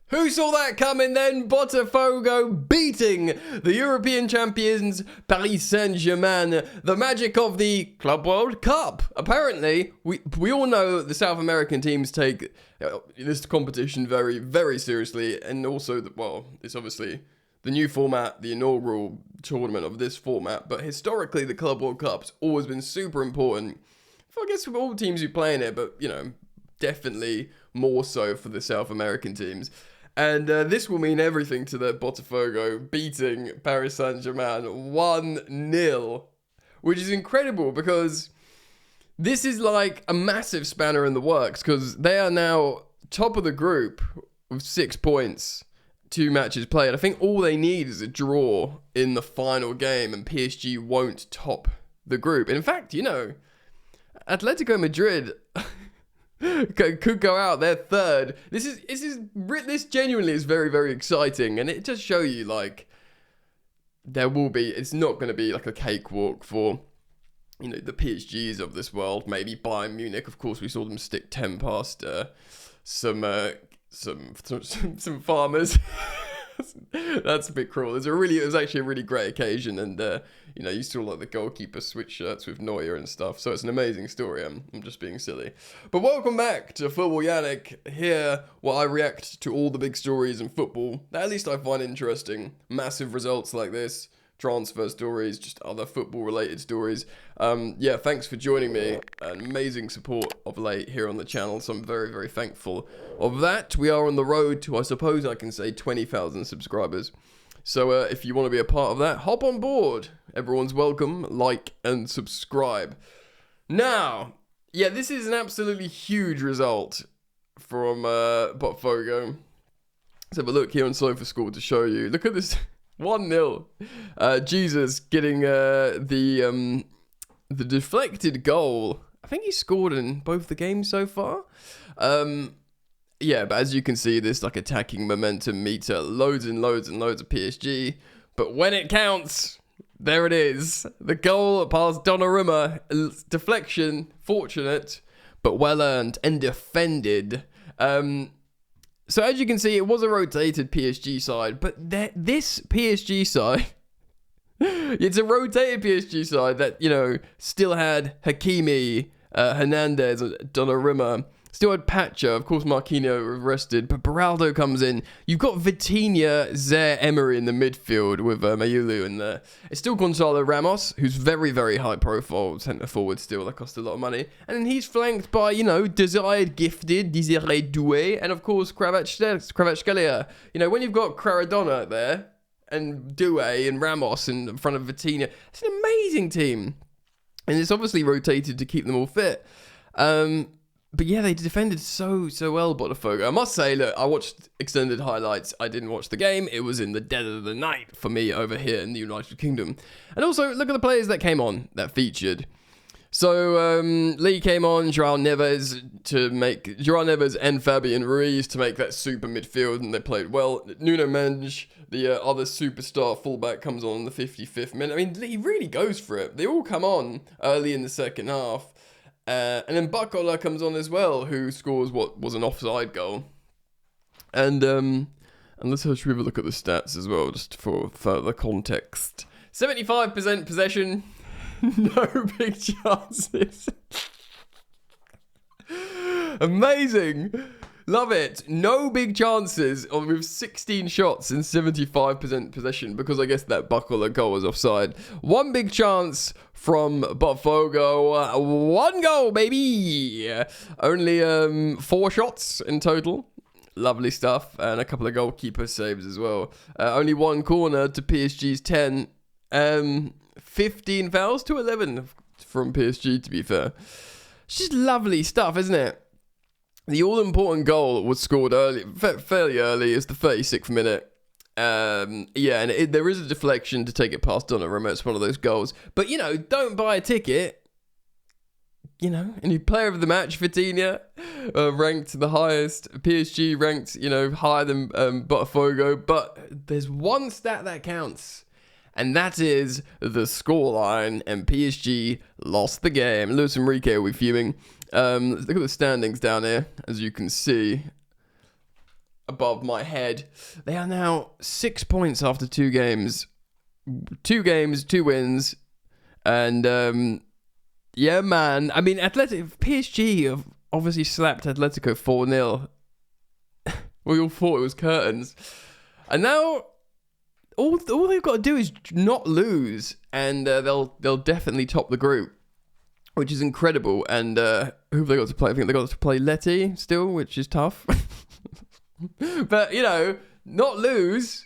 Who saw that coming then? Botafogo beating the European champions Paris Saint-Germain. The magic of the Club World Cup. Apparently, we all know the South American teams take this competition very, very seriously. And also, it's obviously the new format, the inaugural tournament of this format. But historically, the Club World Cup's always been super important. I guess for all teams who play in it, but, definitely more so for the South American teams. And this will mean everything to the Botafogo beating Paris Saint-Germain 1-0, which is incredible because this is like a massive spanner in the works because they are now top of the group with 6 points, 2 matches played. I think all they need is a draw in the final game and PSG won't top the group. In fact, Atletico Madrid could go out. They're third. This genuinely is very, very exciting, and it just show you it's not going to be like a cakewalk for the PSGs of this world. Maybe Bayern Munich, of course, we saw them stick 10 past some farmers. That's a bit cruel. It was actually a really great occasion, and you saw the goalkeeper switch shirts with Neuer and stuff. So it's an amazing story. I'm just being silly, but welcome back to Football Yannick. Here, where I react to all the big stories in football that at least I find interesting. Massive results like this, transfer stories, just other football related stories. Thanks for joining me. An amazing support of late here on the channel, so I'm very, very thankful of that. We are on the road to, I suppose I can say, 20,000 subscribers. So if you want to be a part of that, hop on board. Everyone's welcome. Like and subscribe. Now, this is an absolutely huge result from Botafogo. Let's have a look here on SofaScore to show you. Look at this. 1-0. Jesus getting the deflected goal. I think he scored in both the games so far. But as you can see, this attacking momentum meter, loads and loads and loads of PSG. But when it counts, there it is. The goal past Donnarumma. Deflection, fortunate, but well earned and defended. So as you can see, it was a rotated PSG side, but this PSG side, it's a rotated PSG side that, still had Hakimi, Hernandez, Donnarumma, still had Pacha, of course Marquinhos arrested, but Beraldo comes in. You've got Vitinha, Zaire Emery in the midfield with Mayulu in there. It's still Gonzalo Ramos, who's very, very high profile centre forward still, that cost a lot of money. And then he's flanked by, desired, gifted, Désiré Doué, and of course Kvaratskhelia. When you've got Maradona there, and Doué and Ramos in front of Vitinha, it's an amazing team. And it's obviously rotated to keep them all fit. But they defended so well, Botafogo. I must say, look, I watched extended highlights. I didn't watch the game. It was in the dead of the night for me over here in the United Kingdom. And also, look at the players that came on, that featured. So, Lee came on, João Neves and Fabian Ruiz to make that super midfield, and they played well. Nuno Mendes, the other superstar fullback, comes on in the 55th minute. I mean, Lee really goes for it. They all come on early in the second half. And then Bacola comes on as well, who scores what was an offside goal. And let's have a look at the stats as well, just for further context. 75% possession, no big chances. Amazing. Love it. No big chances with 16 shots and 75% possession, because I guess that Bacola goal was offside. One big chance from Botafogo. 1 goal, baby. Only 4 shots in total. Lovely stuff. And a couple of goalkeeper saves as well. Only 1 corner to PSG's 10. 15 fouls to 11 from PSG, to be fair. It's just lovely stuff, isn't it? The all-important goal was scored fairly early. It's the 36th minute. And there is a deflection to take it past Donnarumma. It's one of those goals. But, don't buy a ticket. And you player of the match, Vitinha, ranked the highest. PSG ranked, higher than Botafogo. But there's one stat that counts. And that is the scoreline. And PSG lost the game. Luis Enrique will be fuming. Look at the standings down here, as you can see. above my head. They are now 6 points after 2 games. 2 games, 2 wins. And, yeah, man. I mean, PSG have obviously slapped Atletico 4-0. We all thought it was curtains. And now, all they've got to do is not lose. And they'll definitely top the group, which is incredible. And who have they got to play? I think they got to play Leti still, which is tough. But, you know, not lose.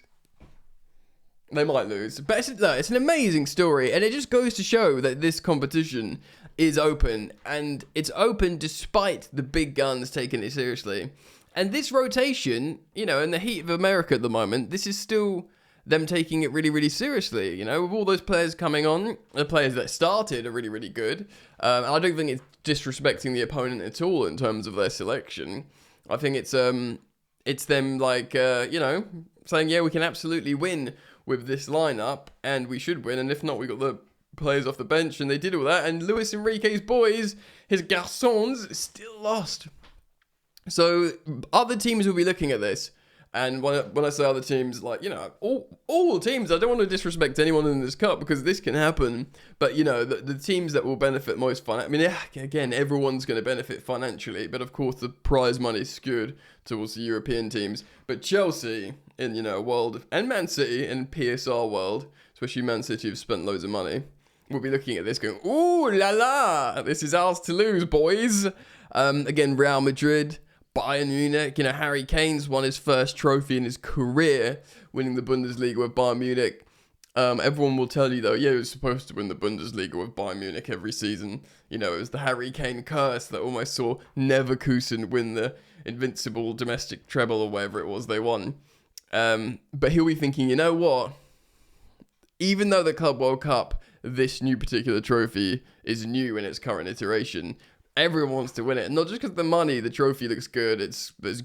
They might lose. But it's an amazing story. And it just goes to show that this competition is open. And it's open despite the big guns taking it seriously. And this rotation, you know, in the heat of America at the moment, this is still them taking it really, really seriously. You know, with all those players coming on, the players that started are really, really good. I don't think it's disrespecting the opponent at all in terms of their selection. I think it's them, like, you know, saying, yeah, we can absolutely win with this lineup, and we should win. And if not, we got the players off the bench, and they did all that. And Luis Enrique's boys, his garçons, still lost. So other teams will be looking at this. And when I say other teams, like, you know, all teams, I don't want to disrespect anyone in this cup because this can happen. But, you know, the teams that will benefit most financially, I mean, again, everyone's going to benefit financially. But, of course, the prize money is skewed towards the European teams. But Chelsea in, you know, world, and Man City in PSR world, especially Man City who've spent loads of money, will be looking at this going, ooh la la, this is ours to lose, boys. Again, Real Madrid, Bayern Munich, you know, Harry Kane's won his first trophy in his career, winning the Bundesliga with Bayern Munich. Everyone will tell you, though, yeah, he was supposed to win the Bundesliga with Bayern Munich every season. You know, it was the Harry Kane curse that almost saw Leverkusen win the invincible domestic treble or whatever it was they won. But he'll be thinking, you know what? Even though the Club World Cup, this new particular trophy, is new in its current iteration, everyone wants to win it. And not just because the money, the trophy looks good. There's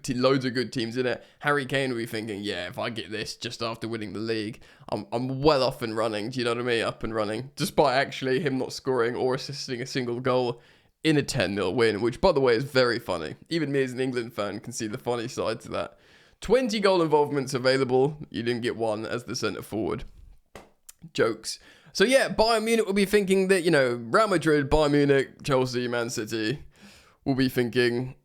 loads of good teams in it. Harry Kane will be thinking, yeah, if I get this just after winning the league, I'm well off and running. Do you know what I mean? Up and running. Despite actually him not scoring or assisting a single goal in a 10-0 win, which, by the way, is very funny. Even me as an England fan can see the funny side to that. 20 goal involvements available. You didn't get one as the centre forward. Jokes. So yeah, Bayern Munich will be thinking that, you know, Real Madrid, Bayern Munich, Chelsea, Man City will be thinking,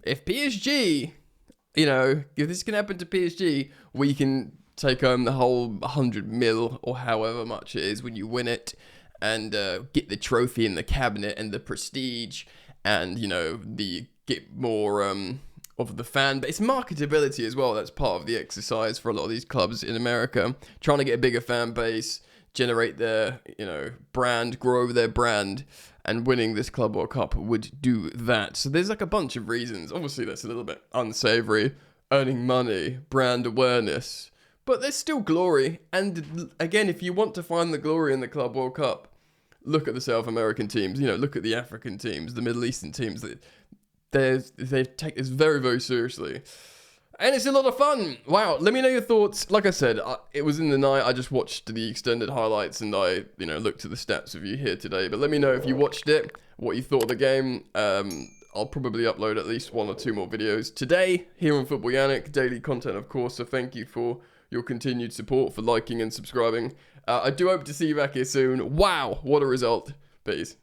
if PSG, you know, if this can happen to PSG, we can take home the whole 100 mil or however much it is when you win it and get the trophy in the cabinet and the prestige and, you know, get more of the fan base. Marketability as well, that's part of the exercise for a lot of these clubs in America, trying to get a bigger fan base, generate their, you know, brand, grow their brand, and winning this Club World Cup would do that. So there's like a bunch of reasons. Obviously, that's a little bit unsavory, earning money, brand awareness, but there's still glory. And again, if you want to find the glory in the Club World Cup, look at the South American teams, you know, look at the African teams, the Middle Eastern teams. They take this very, very seriously. And it's a lot of fun. Wow. Let me know your thoughts. Like I said, it was in the night. I just watched the extended highlights and I, you know, looked at the stats of you here today. But let me know if you watched it, what you thought of the game. I'll probably upload at least 1 or 2 more videos today here on Football Yannick. Daily content, of course. So thank you for your continued support, for liking and subscribing. I do hope to see you back here soon. Wow. What a result. Peace.